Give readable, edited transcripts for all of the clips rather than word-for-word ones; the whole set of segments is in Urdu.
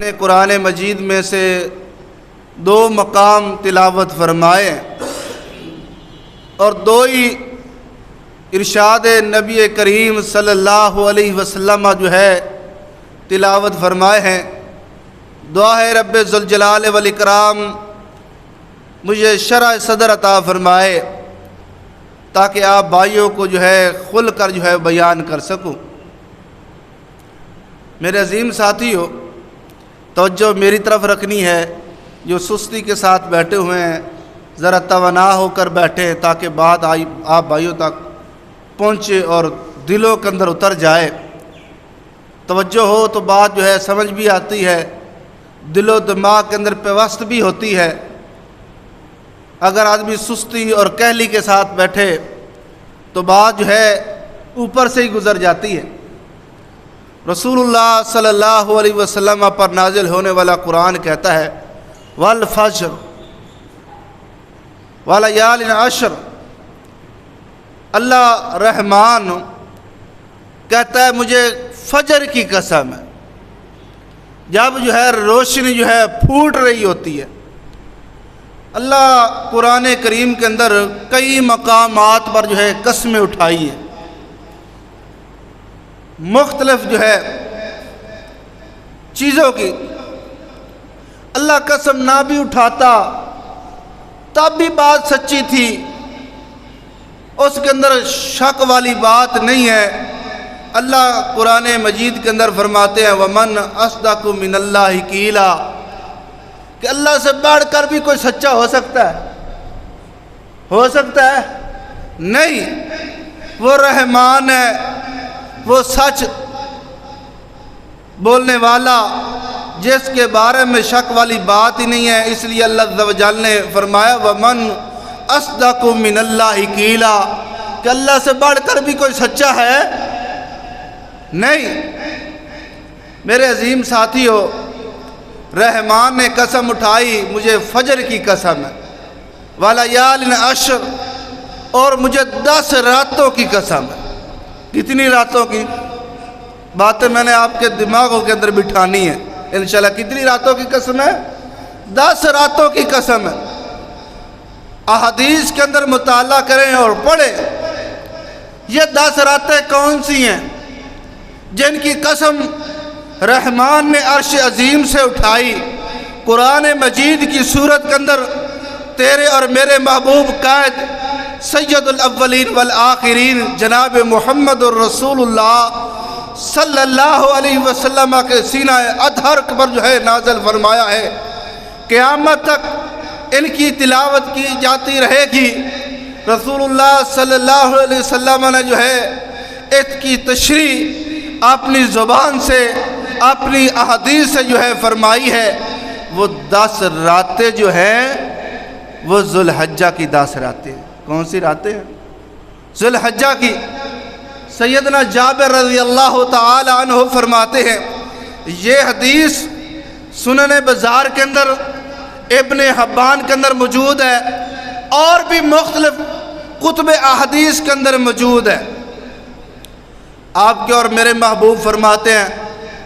نے قرآن مجید میں سے دو مقام تلاوت فرمائے اور دو ہی ارشاد نبی کریم صلی اللہ علیہ وسلم جو ہے تلاوت فرمائے ہیں۔ دعا ہے رب ذوالجلال والاکرام مجھے شرح صدر عطا فرمائے تاکہ آپ بھائیوں کو جو ہے کھل کر جو ہے بیان کر سکوں۔ میرے عظیم ساتھیو، توجہ میری طرف رکھنی ہے۔ جو سستی کے ساتھ بیٹھے ہوئے ہیں ذرا توانا ہو کر بیٹھیں تاکہ بات آپ بھائیوں تک پہنچے اور دلوں کے اندر اتر جائے۔ توجہ ہو تو بات جو ہے سمجھ بھی آتی ہے، دل و دماغ کے اندر پیوست بھی ہوتی ہے۔ اگر آدمی سستی اور کہلی کے ساتھ بیٹھے تو بات جو ہے اوپر سے ہی گزر جاتی ہے۔ رسول اللہ صلی اللہ علیہ وسلم پر نازل ہونے والا قرآن کہتا ہے والفجر ولیال عشر۔ اللہ رحمان کہتا ہے مجھے فجر کی قسم ہے، جب جو ہے روشنی جو ہے پھوٹ رہی ہوتی ہے۔ اللہ قرآن کریم کے اندر کئی مقامات پر جو ہے قسمیں اٹھائی ہیں، مختلف جو ہے چیزوں کی۔ اللہ قسم نہ بھی اٹھاتا تب بھی بات سچی تھی، اس کے اندر شک والی بات نہیں ہے۔ اللہ قرآن مجید کے اندر فرماتے ہیں وَمَنْ أَصْدَقُ مِنَ اللَّهِ قِيلًا، کہ اللہ سے بڑھ کر بھی کوئی سچا ہو سکتا ہے؟ ہو سکتا ہے؟ نہیں، وہ رحمان ہے، وہ سچ بولنے والا جس کے بارے میں شک والی بات ہی نہیں ہے۔ اس لیے اللہ عز و جل نے فرمایا وَمَنْ أَصْدَقُ مِنَ اللَّهِ قِيلًا، کہ اللہ سے بڑھ کر بھی کوئی سچا ہے؟ نہیں۔ میرے عظیم ساتھیو، رحمان نے قسم اٹھائی مجھے فجر کی قسم ہے، وَلَيَالٍ عَشْرٍ، اور مجھے 10 راتوں کی قسم ہے۔ کتنی راتوں کی؟ باتیں میں نے آپ کے دماغوں کے اندر بٹھانی ہے انشاءاللہ۔ کتنی راتوں کی قسم ہے؟ 10 راتوں کی قسم ہے۔ احادیث کے اندر مطالعہ کریں اور پڑھیں یہ 10 راتیں کون سی ہیں جن کی قسم رحمان نے عرش عظیم سے اٹھائی۔ قرآن مجید کی صورت کے اندر تیرے اور میرے محبوب قائد سید الاولین والآخرین جناب محمد الرسول اللہ صلی اللہ علیہ وسلم کے سینہ اطہر پر جو ہے نازل فرمایا ہے۔ قیامت تک ان کی تلاوت کی جاتی رہے گی۔ رسول اللہ صلی اللہ علیہ وسلم نے جو ہے اس کی تشریح اپنی زبان سے اپنی احادیث سے جو ہے فرمائی ہے۔ وہ 10 راتیں جو ہیں وہ ذوالحجہ کی 10 راتیں۔ کون سی راتیں ہیں؟ ذوالحجہ کی۔ سیدنا جابر رضی اللہ تعالی عنہ فرماتے ہیں، یہ حدیث سنن بازار کے اندر ابن حبان کے اندر موجود ہے اور بھی مختلف کتب احادیث کے اندر موجود ہے۔ آپ کے اور میرے محبوب فرماتے ہیں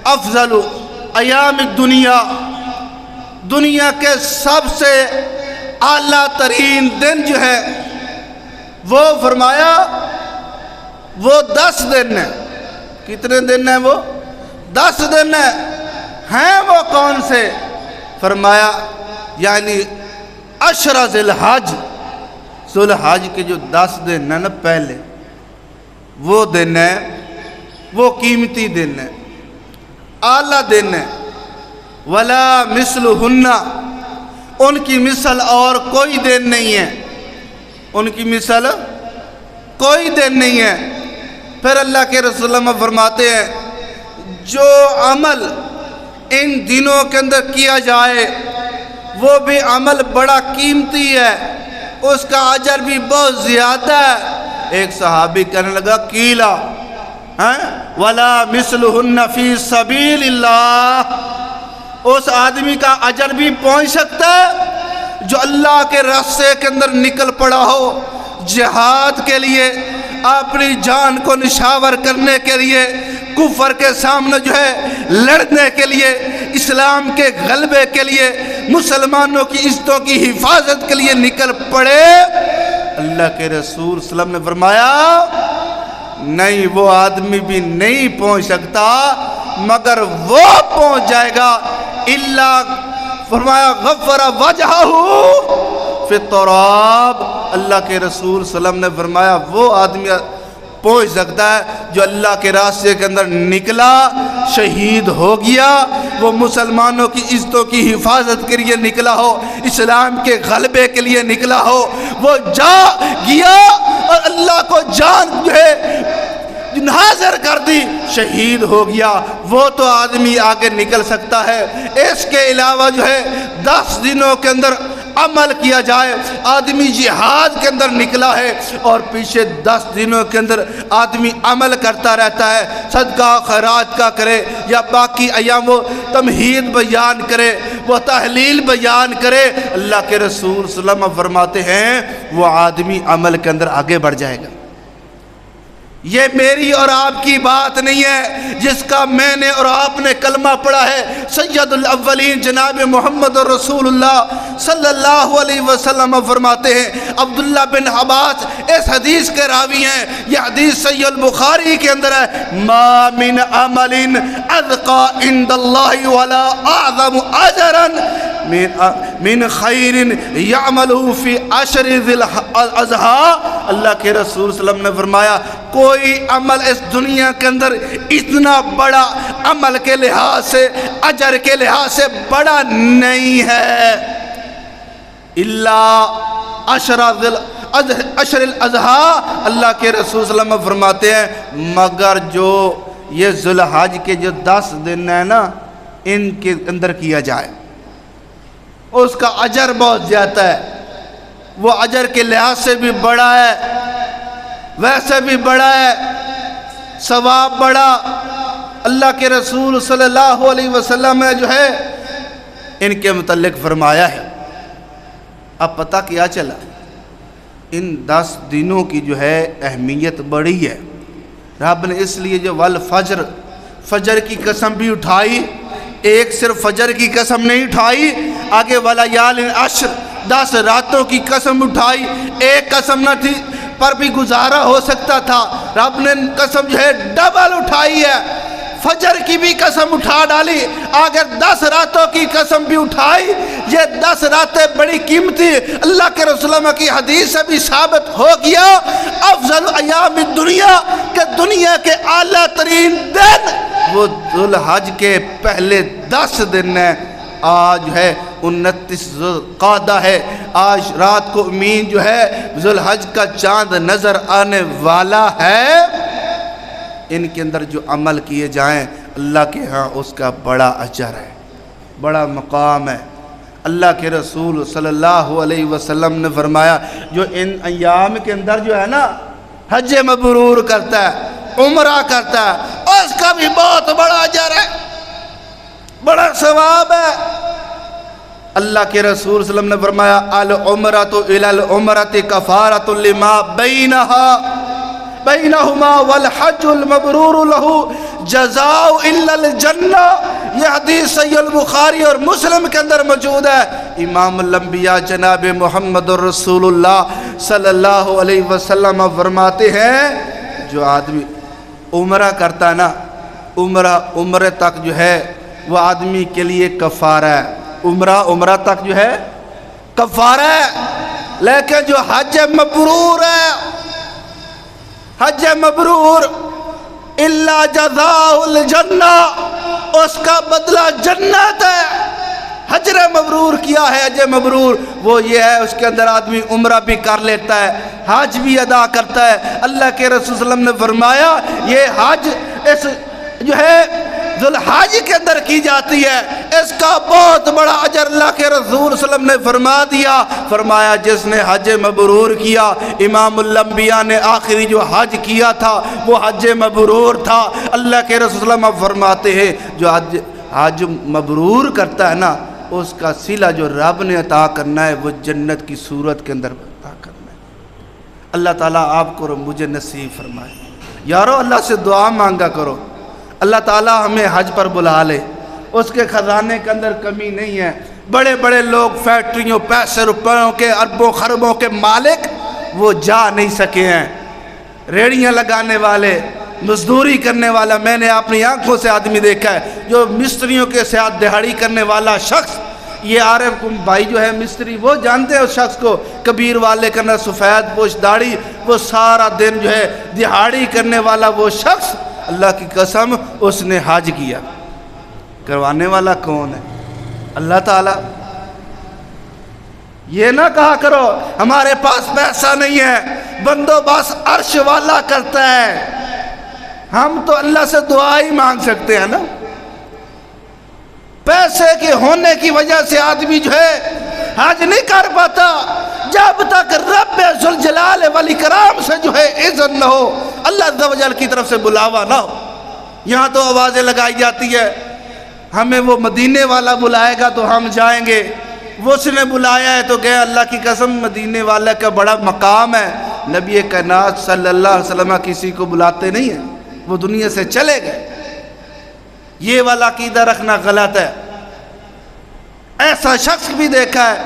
افضل ایام الدنیا، دنیا کے سب سے اعلیٰ ترین دن جو ہے وہ فرمایا وہ 10 دن ہیں۔ کتنے دن ہیں وہ؟ 10 دن ہیں۔ وہ کون سے؟ فرمایا یعنی 10 ذی الحج، ذو الحج کے جو 10 دن ہیں نا پہلے، وہ دن ہے، وہ قیمتی دن ہے، اعلیٰ دن ہے۔ ولا مثلہن، ان کی مثل اور کوئی دن نہیں ہے، ان کی مثل کوئی دن نہیں ہے۔ پھر اللہ کے رسول اللہ فرماتے ہیں جو عمل ان دنوں کے اندر کیا جائے وہ بھی عمل بڑا قیمتی ہے، اس کا اجر بھی بہت زیادہ ہے۔ ایک صحابی کہنے لگا قیلا ولا مثلہن فی سبیل اللہ، اس آدمی کا اجر بھی پہنچ سکتا ہے جو اللہ کے راستے کے اندر نکل پڑا ہو جہاد کے لیے، اپنی جان کو نشاور کرنے کے لیے، کفر کے سامنے جو ہے لڑنے کے لیے، اسلام کے غلبے کے لیے، مسلمانوں کی عزتوں کی حفاظت کے لیے نکل پڑے، اللہ کے رسول صلی اللہ علیہ وسلم نے فرمایا نہیں، وہ آدمی بھی نہیں پہنچ سکتا مگر وہ پہنچ جائے گا اللہ، فرمایا غفر وجہہ فی التراب، اللہ کے رسول صلی اللہ علیہ وسلم نے فرمایا وہ آدمی پہنچ سکتا ہے جو اللہ کے راستے کے اندر نکلا، شہید ہو گیا، وہ مسلمانوں کی عزتوں کی حفاظت کے لیے نکلا ہو، اسلام کے غلبے کے لیے نکلا ہو، وہ جا گیا اور اللہ کو جان جو ہے حاضر کر دی، شہید ہو گیا، وہ تو آدمی آگے نکل سکتا ہے۔ اس کے علاوہ جو ہے 10 دنوں کے اندر عمل کیا جائے، آدمی جہاد کے اندر نکلا ہے اور پیچھے 10 دنوں کے اندر آدمی عمل کرتا رہتا ہے، صدقہ خیرات کا کرے یا باقی ایام وہ تمہید بیان کرے، وہ تحلیل بیان کرے، اللہ کے رسول صلی اللہ علیہ وسلم فرماتے ہیں وہ آدمی عمل کے اندر آگے بڑھ جائے گا۔ یہ میری اور آپ کی بات نہیں ہے، جس کا میں نے اور آپ نے کلمہ پڑھا ہے، سید الاولین جناب محمد رسول اللہ صلی اللہ علیہ وسلم فرماتے ہیں، عبداللہ بن عباس اس حدیث کے راوی ہیں، یہ حدیث صحیح البخاری کے اندر ہے، ما من عمل اذقى عند اللہ ولا اعظم اجرا من خیر یعملہ فی عشر ذی الاضحیٰ، اللہ کے رسول صلی اللہ علیہ وسلم نے فرمایا کوئی عمل اس دنیا کے اندر اتنا بڑا عمل کے لحاظ سے، اجر کے لحاظ سے بڑا نہیں ہے، الا عشر الاضحیٰ، اللہ کے رسول صلی اللہ علیہ وسلم فرماتے ہیں مگر جو یہ ذی الحج کے جو 10 دن ہیں نا، ان کے اندر کیا جائے، اس کا اجر بہت زیادہ ہے، وہ اجر کے لحاظ سے بھی بڑا ہے، ویسے بھی بڑا ہے، ثواب بڑا، اللہ کے رسول صلی اللہ علیہ وسلم نے جو ہے ان کے متعلق فرمایا ہے۔ اب پتہ کیا چلا، ان 10 دنوں کی جو ہے اہمیت بڑی ہے، رب نے اس لیے جو والفجر، فجر کی قسم بھی اٹھائی، ایک صرف فجر کی قسم نہیں اٹھائی، آگے والیال عشر 10 راتوں کی قسم اٹھائی، ایک قسم نہ تھی پر بھی گزارا ہو سکتا تھا، رب نے قسم جو ہے ڈبل اٹھائی ہے، فجر کی بھی قسم اٹھا ڈالی، اگر 10 راتوں کی قسم بھی اٹھائی، یہ 10 راتیں بڑی قیمتی، اللہ کے رسول اللہ کی حدیث سے بھی ثابت ہو گیا، افضل ایام الدنیا کہ دنیا کے اعلیٰ ترین دن وہ ذی الحج کے پہلے 10 دن ہیں، آج ہے 29 ذوالقعدہ ہے، آج رات کو امین جو ہے ذی الحج کا چاند نظر آنے والا ہے، ان کے اندر جو عمل کیے جائیں اللہ کے ہاں اس کا بڑا اجر ہے، بڑا مقام ہے۔ اللہ کے رسول صلی اللہ علیہ وسلم نے فرمایا جو ان ایام کے اندر جو ہے نا حج مبرور کرتا ہے، عمرہ کرتا ہے، اس کا بھی بہت بڑا اجر ہے، بڑا ثواب ہے۔ اللہ کے رسول صلی اللہ علیہ وسلم نے فرمایا العمرۃ الی العمرۃ کفارۃ لما بینہما والحج المبرور له جزاء الا الجنہ، یہ حدیث صحیح البخاری اور مسلم کے اندر موجود ہے۔ امام الانبیاء جناب محمد رسول اللہ صلی اللہ علیہ وسلم فرماتے ہیں جو آدمی عمرہ کرتا نا، عمرہ تک جو ہے وہ آدمی کے لیے کفارہ ہے، عمرہ تک جو ہے کفارہ ہے، لیکن جو حج مبرور ہے، حج مبرور الا جزاء الجنہ، اس کا بدلہ جنت ہے۔ حج مبرور کیا ہے؟ حج مبرور وہ یہ ہے اس کے اندر آدمی عمرہ بھی کر لیتا ہے، حج بھی ادا کرتا ہے۔ اللہ کے رسول صلی اللہ علیہ وسلم نے فرمایا یہ حج اس جو ہے ذی الحج کے اندر کی جاتی ہے، اس کا بہت بڑا اجر اللہ کے رسول صلی اللہ علیہ وسلم نے فرما دیا، فرمایا جس نے حج مبرور کیا، امام الانبیاء نے آخری جو حج کیا تھا وہ حج مبرور تھا۔ اللہ کے رسول صلی اللہ علیہ وسلم فرماتے ہیں جو حج مبرور کرتا ہے نا، اس کا صلہ جو رب نے عطا کرنا ہے وہ جنت کی صورت کے اندر عطا کرنا ہے۔ اللہ تعالیٰ آپ کو اور مجھے نصیب فرمائے۔ یارو اللہ سے دعا مانگا کرو، اللہ تعالیٰ ہمیں حج پر بلا لے، اس کے خزانے کے اندر کمی نہیں ہے۔ بڑے بڑے لوگ فیکٹریوں، پیسے روپیوں کے، اربوں خربوں کے مالک، وہ جا نہیں سکے ہیں۔ ریڑیاں لگانے والے، مزدوری کرنے والا، میں نے اپنی آنکھوں سے آدمی دیکھا ہے جو مستریوں کے ساتھ دہاڑی کرنے والا شخص، یہ عارف بھائی جو ہے مستری، وہ جانتے ہیں اس شخص کو، کبیر والے کرنا، سفید پوش داڑھی، وہ سارا دن جو ہے دہاڑی کرنے والا وہ شخص، اللہ کی قسم اس نے حج کیا۔ کروانے والا کون ہے؟ اللہ تعالیٰ۔ یہ نہ کہا کرو ہمارے پاس پیسہ نہیں ہے، بندوبست عرش والا کرتا ہے۔ ہم تو اللہ سے دعا ہی مانگ سکتے ہیں نا۔ پیسے کے ہونے کی وجہ سے آدمی جو ہے حج نہیں کر پاتا، جب تک رب ذوالجلال والاکرام سے جو ہے اذن نہ ہو، اللہ عز و جل کی طرف سے بلاوا نہ ہو۔ یہاں تو آوازیں لگائی جاتی ہے، ہمیں وہ مدینے والا بلائے گا تو ہم جائیں گے، وہ اس نے بلایا ہے تو گئے۔ اللہ کی قسم مدینے والا کا بڑا مقام ہے، نبی کائنات صلی اللہ علیہ وسلم کسی کو بلاتے نہیں ہیں، وہ دنیا سے چلے گئے۔ یہ والا عقیدہ رکھنا غلط ہے۔ ایسا شخص بھی دیکھا ہے،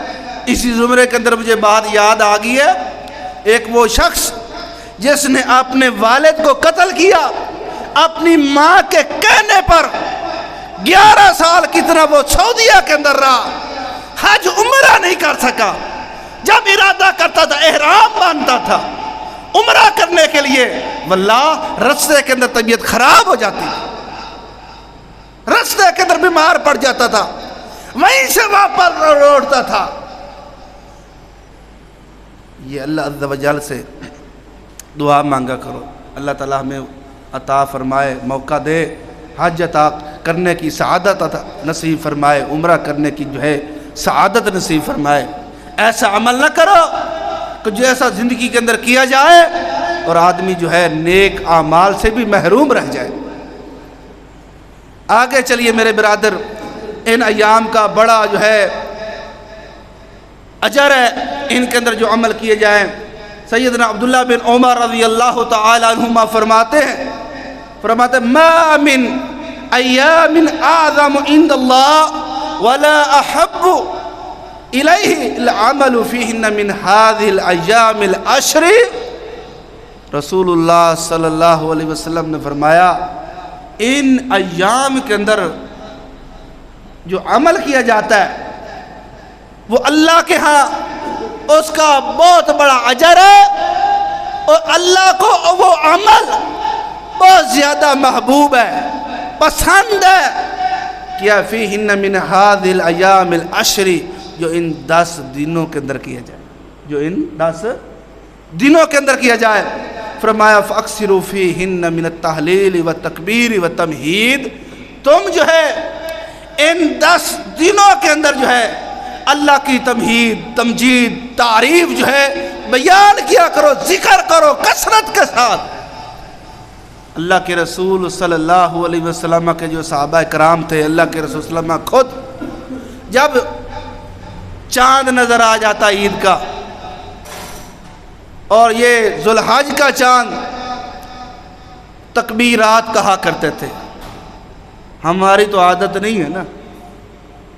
اسی زمرے کے اندر مجھے بات یاد آ گئی ہے، ایک وہ شخص جس نے اپنے والد کو قتل کیا، اپنی ماں کے کہنے پر 11 سال کتنا وہ سعودیہ کے اندر رہا، حج عمرہ نہیں کر سکا۔ جب ارادہ کرتا تھا احرام باندھتا تھا عمرہ کرنے کے لیے، واللہ رستے کے اندر طبیعت خراب ہو جاتی تھی، رستے کے اندر بیمار پڑ جاتا تھا، وہیں سے واپس لوٹتا تھا۔ یہ اللہ عز و جل سے دعا مانگا کرو، اللہ تعالیٰ ہمیں عطا فرمائے، موقع دے، حج عطا کرنے کی سعادت عطا نصیب فرمائے، عمرہ کرنے کی جو ہے سعادت نصیب فرمائے۔ ایسا عمل نہ کرو کہ جو ایسا زندگی کے اندر کیا جائے اور آدمی جو ہے نیک اعمال سے بھی محروم رہ جائے۔ آگے چلیے میرے برادر، ان ایام کا بڑا جو ہے اجر ہے، ان کے اندر جو عمل کیے جائیں۔ سیدنا عبداللہ بن عمر رضی اللہ تعالی عنہما فرماتے ہیں ما من ایام اعظم عند اللہ ولا احب الیہ العمل فیہن من هذه الایام العشر۔ رسول اللہ صلی اللہ علیہ وسلم نے فرمایا ان ایام کے اندر جو عمل کیا جاتا ہے وہ اللہ کے ہاں اس کا بہت بڑا اجر ہے، اور اللہ کو وہ عمل بہت زیادہ محبوب ہے، پسند ہے۔ کیا فیہن من هذه الایام العشر، جو ان 10 دنوں کے اندر کیا جائے، جو ان 10 دنوں کے اندر کیا جائے۔ فرمایا فاکثروا فیہن من التحلیل والتکبیر والتمہید، تم جو ہے ان 10 دنوں کے اندر جو ہے اللہ کی تمہید، تمجید، تعریف جو ہے بیان کیا کرو، ذکر کرو کثرت کے ساتھ۔ اللہ کے رسول صلی اللہ علیہ وسلم کے جو صحابہ کرام تھے، اللہ کے رسول صلی اللہ علیہ وسلم خود جب چاند نظر آ جاتا عید کا، اور یہ ذوالحج کا چاند، تکبیرات کہا کرتے تھے۔ ہماری تو عادت نہیں ہے نا،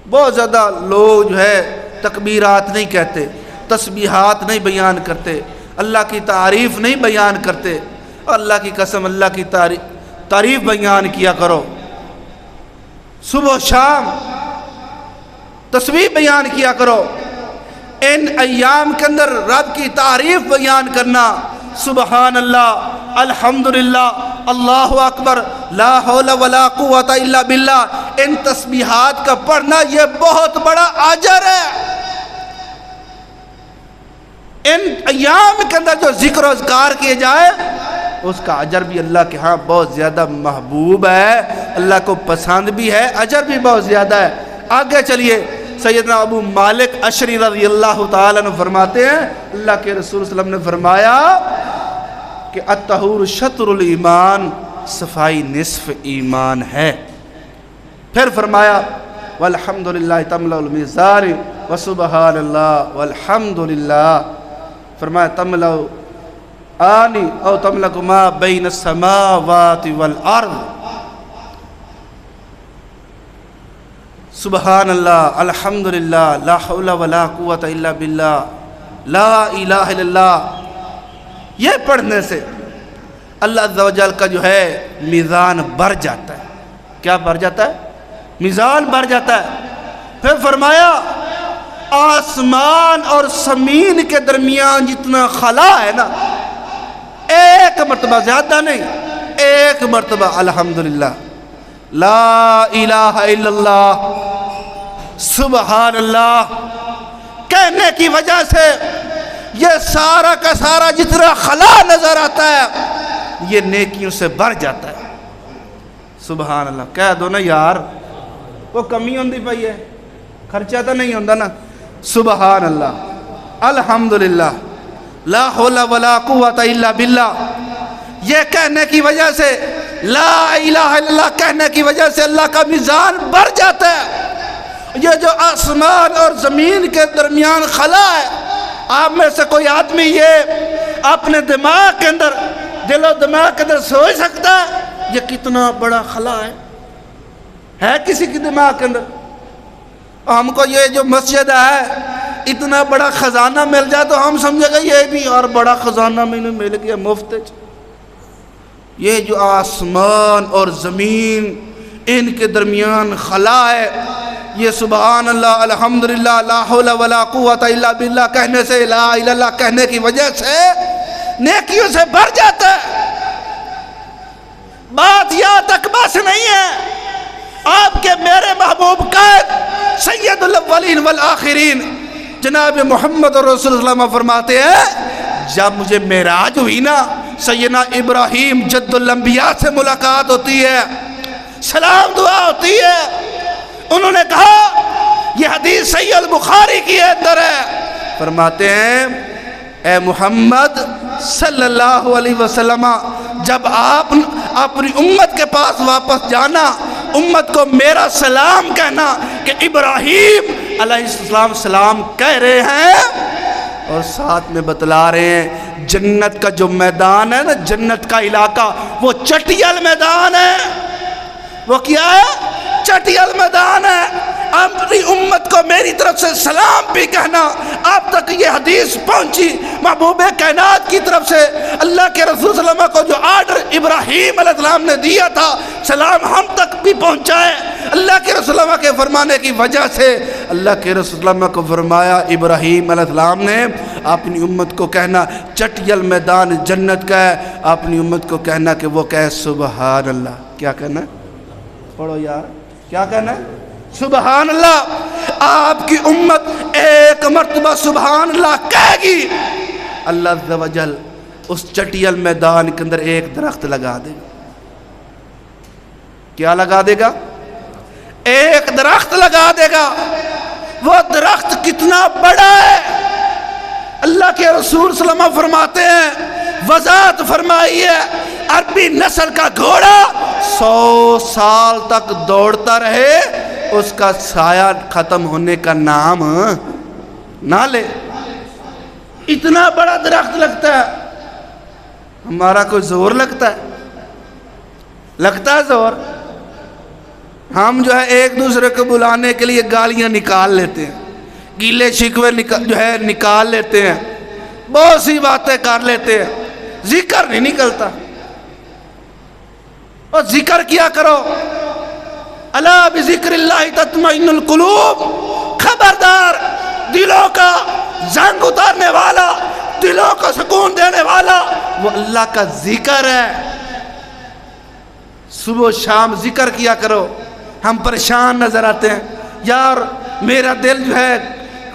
بہت زیادہ لوگ جو ہے تکبیرات نہیں کہتے، تسبیحات نہیں بیان کرتے، اللہ کی تعریف نہیں بیان کرتے۔ اللہ کی قسم اللہ کی تعریف بیان کیا کرو، صبح و شام تسبیح بیان کیا کرو۔ ان ایام کے اندر رب کی تعریف بیان کرنا، سبحان اللہ، الحمدللہ، اللہ اکبر، لا حول ولا قوت الا باللہ، ان تسبیحات کا پڑھنا یہ بہت بڑا اجر ہے۔ ان ایام کے اندر جو ذکر و اذکار کیے جائے اس کا اجر بھی اللہ کے ہاں بہت زیادہ محبوب ہے، اللہ کو پسند بھی ہے، اجر بھی بہت زیادہ ہے۔ آگے چلیے، سیدنا ابو مالک اشعری رضی اللہ تعالیٰ عنہ فرماتے ہیں اللہ کے رسول صلی اللہ علیہ وسلم نے فرمایا کہ الطہور شطر الایمان، صفائی نصف ایمان ہے۔ پھر فرمایا والحمدللہ تملأ المیزان وسبحان اللہ والحمدللہ، فرمایا تملأ آنی او تملأ ما بین السماوات والارض، سبحان اللہ، الحمدللہ، لا حول ولا قوت الا باللہ، لا الہ الا اللہ، یہ پڑھنے سے اللہ عز و جل کا جو ہے میزان بڑھ جاتا ہے۔ کیا بڑھ جاتا ہے؟ میزان بڑھ جاتا ہے۔ پھر فرمایا آسمان اور زمین کے درمیان جتنا خلا ہے نا، ایک مرتبہ، زیادہ نہیں، ایک مرتبہ الحمدللہ، لا الہ الا اللہ، سبحان اللہ کہنے کی وجہ سے یہ سارا کا سارا جتنا خلا نظر آتا ہے یہ نیکیوں سے بڑھ جاتا ہے۔ سبحان اللہ کہہ دو نا یار، وہ کمی ہوندی پئی ہے، خرچہ تو نہیں ہوندا نا۔ سبحان اللہ، الحمدللہ، لا حول ولا قوت الا باللہ، یہ کہنے کی وجہ سے، لا الہ الا اللہ کہنے کی وجہ سے اللہ کا میزان بڑھ جاتا ہے۔ یہ جو آسمان اور زمین کے درمیان خلا ہے، آپ میں سے کوئی آدمی یہ اپنے دماغ کے اندر، دل و دماغ کے اندر سوچ سکتا ہے یہ کتنا بڑا خلا ہے کسی کے دماغ کے اندر؟ ہم کو یہ جو مسجد ہے اتنا بڑا خزانہ مل جائے تو ہم سمجھے گا یہ بھی اور بڑا خزانہ میں مل گیا مفت۔ یہ جو آسمان اور زمین ان کے درمیان خلا ہے، یہ سبحان اللہ، الحمدللہ، لا حول ولا قوت الا باللہ کہنے سے، لا الہ الا اللہ کہنے کی وجہ سے نیکیوں سے بھر جاتا ہے۔ بات یہاں تک بس نہیں ہے، آپ کے میرے محبوب قائد سید الاولین والآخرین جناب محمد رسول اللہ فرماتے ہیں جب مجھے معراج ہوئی نا، سیدنا ابراہیم جد الانبیاء سے ملاقات ہوتی ہے، سلام دعا ہوتی ہے، انہوں نے کہا یہ حدیث صحیح البخاری کی اندر ہے، فرماتے ہیں اے محمد صلی اللہ علیہ وسلم جب آپ اپنی امت کے پاس واپس جانا، امت کو میرا سلام کہنا کہ ابراہیم علیہ السلام سلام کہہ رہے ہیں، اور ساتھ میں بتلا رہے ہیں جنت کا جو میدان ہے نا، جنت کا علاقہ وہ چٹیل میدان ہے۔ وہ کیا ہے؟ چٹیل میدان ہے۔ اپنی امت کو میری طرف سے سلام بھی کہنا، آپ تک یہ حدیث پہنچی محبوب کائنات کی طرف سے، اللہ کے رسول صلی اللہ علیہ وسلم کو جو آرڈر ابراہیم علیہ السلام نے دیا تھا سلام ہم تک بھی پہنچائے، اللہ کے رسول صلی اللہ علیہ وسلم کے فرمانے کی وجہ سے اللہ کے رسول صلی اللہ علیہ وسلم کو فرمایا ابراہیم علیہ السلام نے اپنی امت کو کہنا چٹیل میدان جنت کا ہے، اپنی امت کو کہنا کہ وہ کہے سبحان اللہ۔ کیا کہنا ہے؟ پڑھو یار، کیا کہنا ہے؟ سبحان اللہ۔ آپ کی امت ایک مرتبہ سبحان اللہ کہے گی، اللہ عز و جل اس چٹیل میدان کے اندر ایک درخت لگا دے گا۔ کیا لگا دے گا؟ ایک درخت لگا دے گا۔ وہ درخت کتنا بڑا ہے؟ اللہ کے رسول صلی اللہ علیہ وسلم فرماتے ہیں، وضاحت فرمائی ہے، عربی نسل کا گھوڑا 100 سال تک دوڑتا رہے اس کا سایہ ختم ہونے کا نام نہ لے، اتنا بڑا درخت لگتا ہے۔ ہمارا کوئی زور لگتا ہے؟ لگتا ہے زور؟ ہم جو ہے ایک دوسرے کو بلانے کے لیے گالیاں نکال لیتے ہیں، گیلے شکوے جو ہے نکال لیتے ہیں، بہت سی باتیں کر لیتے ہیں، ذکر نہیں نکلتا۔ اور ذکر کیا کرو، الا بذکر اللہ تطمئن القلوب، خبردار دلوں کا زنگ اتارنے والا، دلوں کو سکون دینے والا وہ اللہ کا ذکر ہے۔ صبح و شام ذکر کیا کرو۔ ہم پریشان نظر آتے ہیں، یار میرا دل جو ہے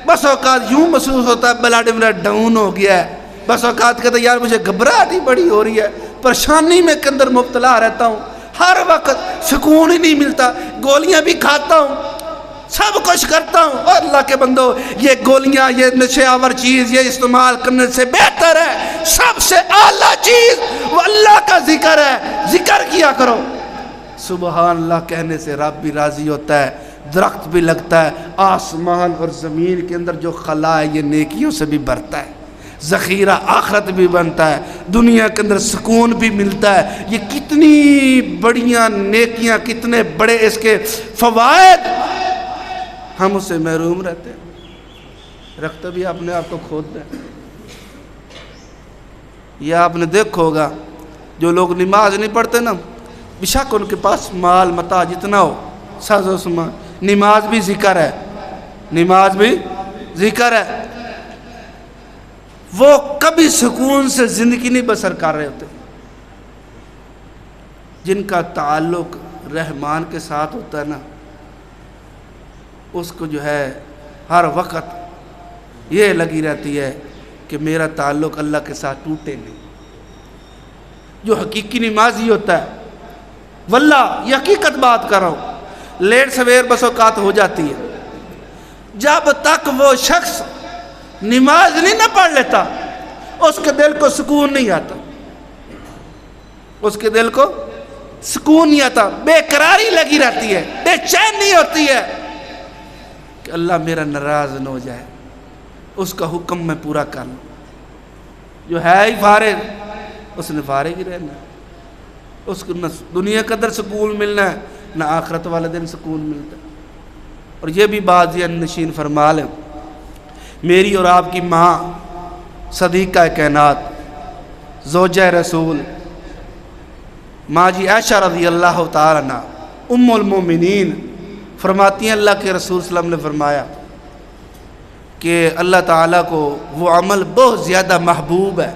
بس اوقات یوں محسوس ہوتا ہے بلڈ میرا ڈاؤن ہو گیا ہے، بس اوقات کہتے ہیں یار مجھے گھبراہٹ ہی بڑی ہو رہی ہے، پریشانی میں کے اندر مبتلا رہتا ہوں، ہر وقت سکون ہی نہیں ملتا، گولیاں بھی کھاتا ہوں، سب کچھ کرتا ہوں۔ اور اللہ کے بندو، یہ گولیاں، یہ نشے آور چیز یہ استعمال کرنے سے بہتر ہے، سب سے اعلیٰ چیز وہ اللہ کا ذکر ہے۔ ذکر کیا کرو۔ سبحان اللہ کہنے سے رب بھی راضی ہوتا ہے، درخت بھی لگتا ہے، آسمان اور زمین کے اندر جو خلا ہے یہ نیکیوں سے بھی بھرتا ہے، ذخیرہ آخرت بھی بنتا ہے، دنیا کے اندر سکون بھی ملتا ہے۔ یہ کتنی بڑیاں نیکیاں، کتنے بڑے اس کے فوائد ہم اس سے محروم رہتے ہیں۔ رکھتے بھی اپنے آپ کو کھوتے ہیں۔ یہ آپ نے دیکھا ہوگا جو لوگ نماز نہیں پڑھتے نا، بیشک ان کے پاس مال متاع جتنا ہو، ساز و سامان، نماز بھی ذکر ہے، نماز بھی ذکر ہے، وہ کبھی سکون سے زندگی نہیں بسر کر رہے ہوتے۔ جن کا تعلق رحمان کے ساتھ ہوتا ہے نا، اس کو جو ہے ہر وقت یہ لگی رہتی ہے کہ میرا تعلق اللہ کے ساتھ ٹوٹے نہیں۔ جو حقیقی نمازی ہوتا ہے، واللہ یہ حقیقت بات کر رہا ہوں، لیٹ سویر بس اوقات ہو جاتی ہے، جب تک وہ شخص نماز نہیں نہ پڑھ لیتا اس کے دل کو سکون نہیں آتا، اس کے دل کو سکون نہیں آتا، بے قراری لگی رہتی ہے، بے چینی ہوتی ہے کہ اللہ میرا ناراض نہ ہو جائے، اس کا حکم میں پورا کر لوں۔ جو ہے ہی فارغ، اس نے فارغ ہی رہنا ہے، اس کو نہ دنیا کے اندر سکون ملنا ہے نہ آخرت والے دن سکون ملتا ہے۔ اور یہ بھی بات ذہن نشین فرما لیں، میری اور آپ کی ماں صدیقہ کائنات زوجہ رسول ماں جی عائشہ رضی اللہ تعالیٰ عنہ ام المومنین فرماتی ہیں اللہ کے رسول صلی اللہ علیہ وسلم نے فرمایا کہ اللہ تعالیٰ کو وہ عمل بہت زیادہ محبوب ہے،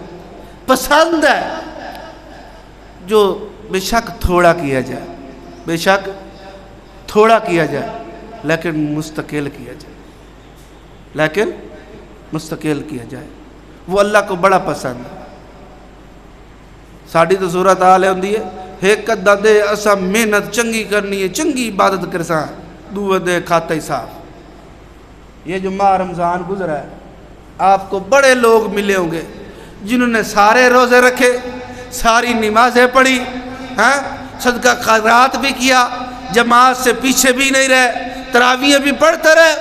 پسند ہے، جو بے شک تھوڑا کیا جائے، بے شک تھوڑا کیا جائے لیکن مستقل کیا جائے، لیکن مستقل کیا جائے، وہ اللہ کو بڑا پسند ہے۔ ساڑی تو صورت حال ہوندی ہے ایک ادھا دے اسا محنت چنگی کرنی ہے، چنگی عبادت کرساں، دو دے کھاتا ہی صاف۔ یہ جو ماہ رمضان گزرا ہے آپ کو بڑے لوگ ملے ہوں گے جنہوں نے سارے روزے رکھے، ساری نمازیں پڑھی، صدقہ خیرات بھی کیا، جماعت سے پیچھے بھی نہیں رہے، تراویح بھی پڑھتے رہے،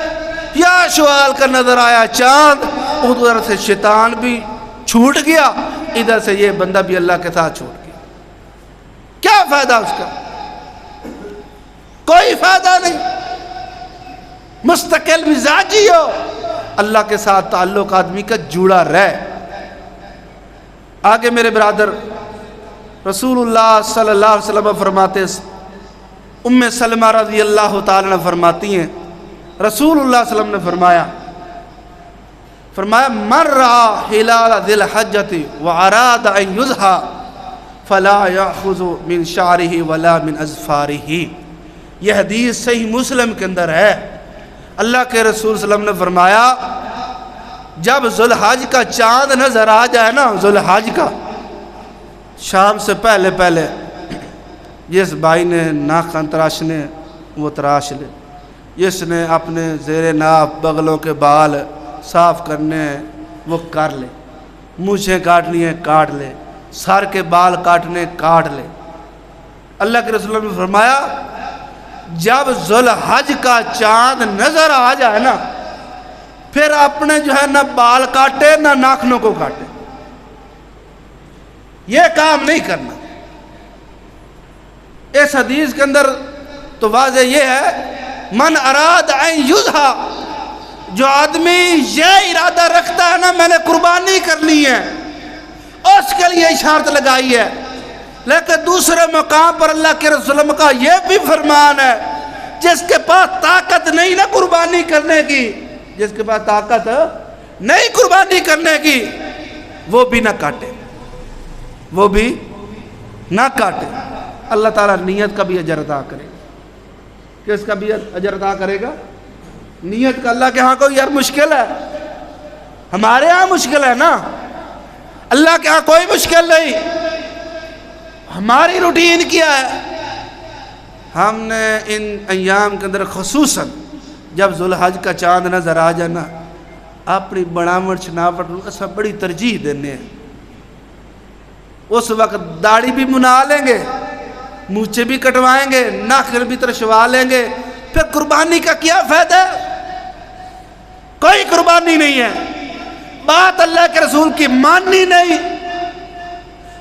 یا شوال کا نظر آیا چاند، ادھر سے شیطان بھی چھوٹ گیا، ادھر سے یہ بندہ بھی اللہ کے ساتھ چھوٹ گیا۔ کیا فائدہ اس کا؟ کوئی فائدہ نہیں۔ مستقل مزاجی ہو، اللہ کے ساتھ تعلق آدمی کا جڑا رہے۔ آگے میرے برادر رسول اللہ صلی اللہ علیہ وسلم فرماتے، ام سلمہ رضی اللہ تعالیٰ عنہ فرماتی ہیں رسول اللہ صلی اللہ علیہ وسلم نے فرمایا من رأى ہلال ذی الحجۃ واراد ان یضحی فلا یأخذ من شعرہ ولا من اظفارہ۔ یہ حدیث صحیح مسلم کے اندر ہے۔ اللہ کے رسول صلی اللہ علیہ وسلم نے فرمایا جب ذوالحج کا چاند نظر آ جائے نا، ذوالحج کا، شام سے پہلے پہلے جس بھائی نے ناخن تراشنے وہ تراش لے، جس نے اپنے زیر ناف بغلوں کے بال صاف کرنے وہ کر لے، مونچھیں کاٹنی ہے کاٹ لے، سر کے بال کاٹنے کاٹ لے۔ اللہ کے رسول نے فرمایا جب ذوالحج کا چاند نظر آ جائے نا، پھر اپنے جو ہے نہ بال کاٹے نہ ناخنوں کو کاٹے، یہ کام نہیں کرنا۔ اس حدیث کے اندر تو واضح یہ ہے من اراد ان یضحی، جو آدمی یہ ارادہ رکھتا ہے نا میں نے قربانی کرنی ہے، اس کے لیے اشارت لگائی ہے۔ لیکن دوسرے مقام پر اللہ کے رسول کا یہ بھی فرمان ہے جس کے پاس طاقت نہیں نا قربانی کرنے کی، جس کے پاس طاقت نہیں قربانی کرنے کی، وہ بھی نہ کاٹے، وہ بھی نہ کاٹے۔ اللہ تعالیٰ نیت کا بھی اجر عطا کرے گا۔ کس کا بھی اجر عطا کرے گا؟ نیت کا۔ اللہ کے ہاں کوئی یار مشکل ہے؟ ہمارے ہاں مشکل ہے نا، اللہ کے ہاں کوئی مشکل نہیں۔ ہماری روٹین کیا ہے؟ ہم نے ان ایام کے اندر خصوصاً جب ذوالحج کا چاند نظر آ جانا اپنی بناوٹ شناوٹ اسا بڑی ترجیح دینے ہیں۔ اس وقت داڑھی بھی منا لیں گے، مونچھیں بھی کٹوائیں گے، ناخن بھی ترشوا لیں گے، پھر قربانی کا کیا فائدہ ہے؟ کوئی قربانی نہیں ہے۔ بات اللہ کے رسول کی ماننی نہیں۔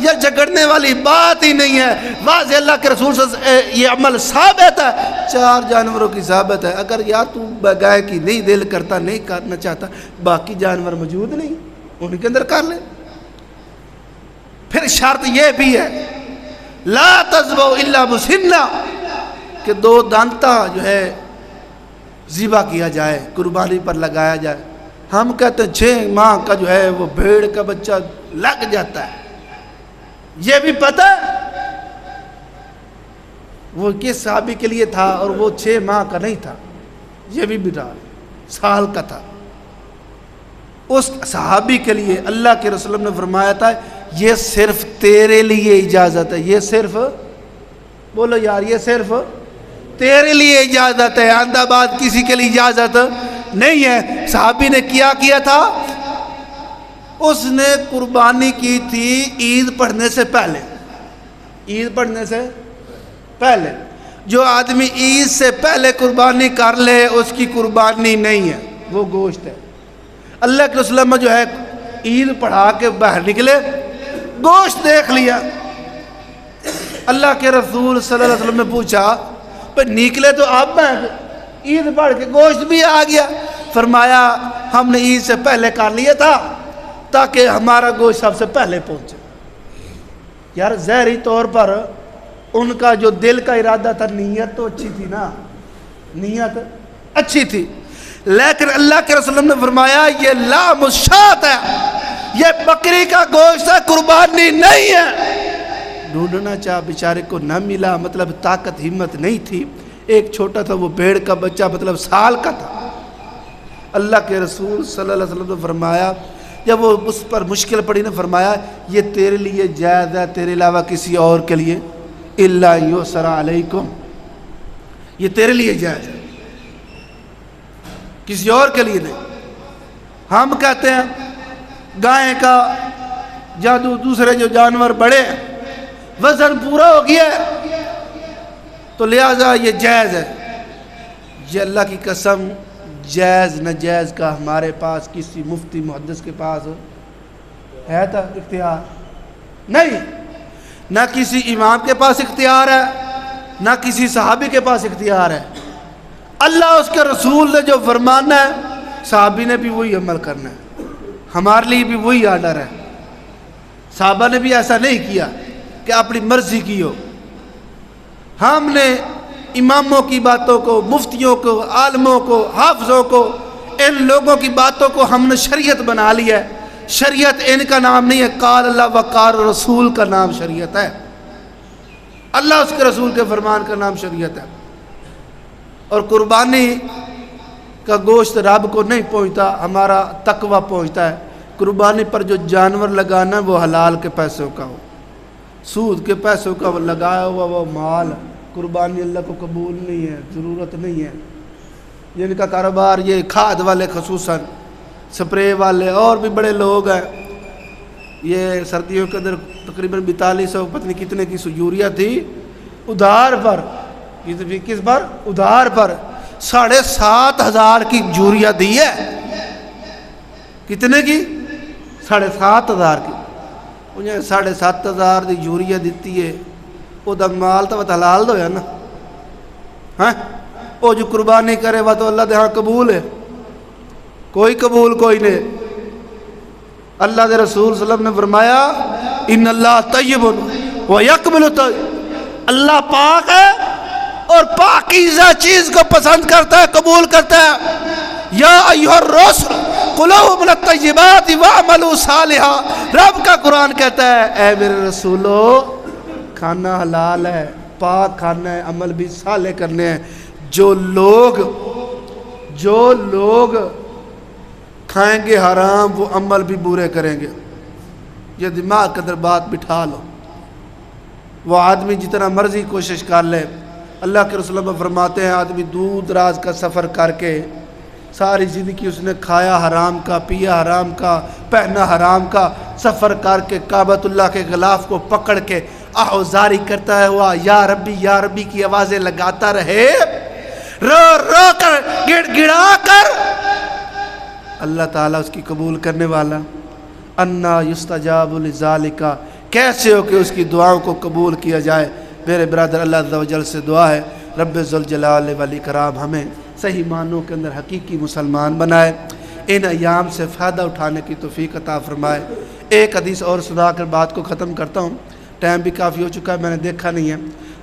یا جھگڑنے والی بات ہی نہیں ہے، واضح اللہ کے رسول سے یہ عمل ثابت ہے، 4 جانوروں کی ثابت ہے۔ اگر یا تو گائے کی نہیں دل کرتا، نہیں کرنا چاہتا، باقی جانور موجود نہیں، ان کے اندر کر لے۔ پھر شرط یہ بھی ہے لا تذبحوا الا مسنہ، کہ 2 دانتا جو ہے ذبح کیا جائے، قربانی پر لگایا جائے۔ ہم کہتے ہیں 6 ماہ کا جو ہے وہ بھیڑ کا بچہ لگ جاتا ہے، یہ بھی پتہ وہ کس صحابی کے لیے تھا، اور وہ 6 ماہ کا نہیں تھا، یہ بھی بتا سال کا تھا۔ اس صحابی کے لیے اللہ کے رسول نے فرمایا تھا یہ صرف تیرے لیے اجازت ہے، یہ صرف بولو یار، یہ صرف تیرے لیے اجازت ہے، آئندہ بعد کسی کے لیے اجازت نہیں ہے۔ صحابی نے کیا تھا، اس نے قربانی کی تھی عید پڑھنے سے پہلے، عید پڑھنے سے پہلے۔ جو آدمی عید سے پہلے قربانی کر لے اس کی قربانی نہیں ہے، وہ گوشت ہے۔ اللہ کے رسول جو ہے عید پڑھا کے باہر نکلے، گوشت دیکھ لیا۔ اللہ کے رسول صلی اللہ علیہ وسلم نے پوچھا نکلے تو اب میں عید پڑھ کے گوشت بھی آ گیا؟ فرمایا ہم نے عید سے پہلے کر لیا تھا تاکہ ہمارا گوشت سب سے پہلے پہنچے۔ یار ظاہری طور پر ان کا جو دل کا ارادہ تھا، نیت تو اچھی تھی نا، نیت اچھی تھی، لیکن اللہ کے رسول نے فرمایا یہ لام الشاۃ ہے، یہ بکری کا گوشت ہے، قربانی نہیں ہے۔ ڈھونڈنا چاہ بیچارے کو نہ ملا، مطلب طاقت ہمت نہیں تھی، ایک چھوٹا تھا وہ بھیڑ کا بچہ، مطلب سال کا تھا۔ اللہ کے رسول صلی اللہ علیہ وسلم نے فرمایا جب وہ اس پر مشکل پڑی نے فرمایا یہ تیرے لیے جائز ہے، تیرے علاوہ کسی اور کے لیے الا یسر علیکم، یہ تیرے لیے جائز ہے، کسی اور کے لیے نہیں۔ ہم کہتے ہیں گائے کا یا دوسرے جو جانور بڑے ہیں وزن پورا ہو گیا ہے تو لہذا یہ جائز ہے۔ یہ اللہ کی قسم جائز ناجائز کا ہمارے پاس کسی مفتی محدث کے پاس ہے تھا اختیار نہیں، نہ کسی امام کے پاس اختیار ہے، نہ کسی صحابی کے پاس اختیار ہے۔ اللہ اس کے رسول نے جو فرمانا ہے صحابی نے بھی وہی عمل کرنا ہے، ہمارے لیے بھی وہی آرڈر ہے۔ صحابہ نے بھی ایسا نہیں کیا کہ اپنی مرضی کی ہو۔ ہم نے اماموں کی باتوں کو، مفتیوں کو، عالموں کو، حافظوں کو، ان لوگوں کی باتوں کو ہم نے شریعت بنا لیا ہے۔ شریعت ان کا نام نہیں ہے، قال اللہ و قال رسول کا نام شریعت ہے، اللہ اس کے رسول کے فرمان کا نام شریعت ہے۔ اور قربانی کا گوشت رب کو نہیں پہنچتا، ہمارا تقوی پہنچتا ہے۔ قربانی پر جو جانور لگانا وہ حلال کے پیسوں کا ہو، سود کے پیسوں کا وہ لگایا ہوا وہ مال قربانی اللہ کو قبول نہیں ہے، ضرورت نہیں ہے۔ جن کا کاروبار یہ کھاد والے خصوصاً سپرے والے اور بھی بڑے لوگ ہیں، یہ سردیوں کے اندر تقریباً 4200 پتہ نہیں کتنے کی یوریا تھی ادھار پر، کس پر؟ ادھار پر 7500 کی یوریا دی ہے۔ کتنے کی؟ 7500 کی۔ انہیں 7500 دی یوریا دیتی ہے، وہ دا مال تو حلال دو ہے نا، ہاں وہ جو قربانی کرے وہ تو اللہ دے ہاں قبول ہے، کوئی قبول کوئی نہیں۔ اللہ دے رسول صلی اللہ علیہ وسلم نے فرمایا ان اللہ طیب و یقبل طیب، اللہ پاک ہے اور پاکیزہ چیز کو پسند کرتا ہے، قبول کرتا ہے۔ یا ایھا الرسل کلوا من الطیبات واعملوا صالحا، رب کا قرآن کہتا ہے اے میرے رسولو کھانا حلال ہے، پاک کھانا ہے، عمل بھی صالح کرنے ہیں۔ جو لوگ کھائیں گے حرام وہ عمل بھی برے کریں گے۔ یہ دماغ کے اندر بات بٹھا لو۔ وہ آدمی جتنا مرضی کوشش کر لے، اللہ کے رسول اللہ فرماتے ہیں آدمی دور دراز کا سفر کر کے ساری زندگی اس نے کھایا حرام کا، پیا حرام کا، پہنا حرام کا، سفر کر کے کعبۃ اللہ کے غلاف کو پکڑ کے آہوزاری کرتا ہے ہوا یا ربی کی آوازیں لگاتا رہے، رو رو کر گڑ گڑا کر اللہ تعالیٰ اس کی قبول کرنے والا۔ انا یستجاب لذالک، کیسے ہو کہ اس کی دعاؤں کو قبول کیا جائے۔ میرے برادر، اللہ عز و جل سے دعا ہے رب ذوالجلال والاکرام ہمیں صحیح معنوں کے اندر حقیقی مسلمان بنائے، ان ایام سے فائدہ اٹھانے کی توفیق عطا فرمائے۔ ایک حدیث اور سنا کر بات کو ختم کرتا ہوں، ٹائم بھی کافی ہو چکا ہے، میں نے دیکھا نہیں ہے۔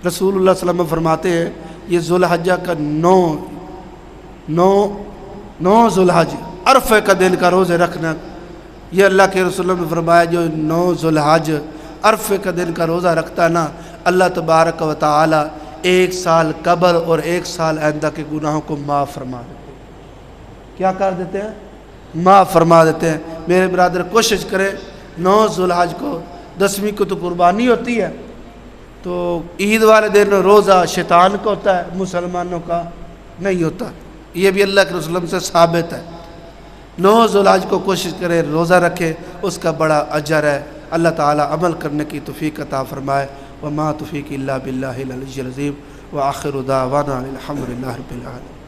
رسول اللہ صلی اللہ علیہ وسلم فرماتے ہیں یہ ذوالحجہ کا نو ذوالحج عرفے کا دن کا روزے رکھنا، یہ اللہ کے رسول نے فرمایا جو 9 ذوالحج عرفے کا دن کا روزہ رکھتا نا، اللہ تبارک و تعالی 1 سال قبل اور 1 سال آئندہ کے گناہوں کو معاف فرما دیتے ہیں۔ کیا کر دیتے ہیں؟ معاف فرما دیتے ہیں۔ میرے برادر کوشش کریں 9 ذوالحج کو، 10ویں کو تو قربانی ہوتی ہے، تو عید والے دن روزہ شیطان کا ہوتا ہے، مسلمانوں کا نہیں ہوتا، یہ بھی اللہ کے رسول سے ثابت ہے۔ 9 ذوالحج کو کوشش کرے روزہ رکھے، اس کا بڑا اجر ہے۔ اللہ تعالی عمل کرنے کی توفیق عطا فرمائے۔ وما توفیق الا باللہ العلی العظیم، وآخر دعوانا الحمد للہ رب العالمین۔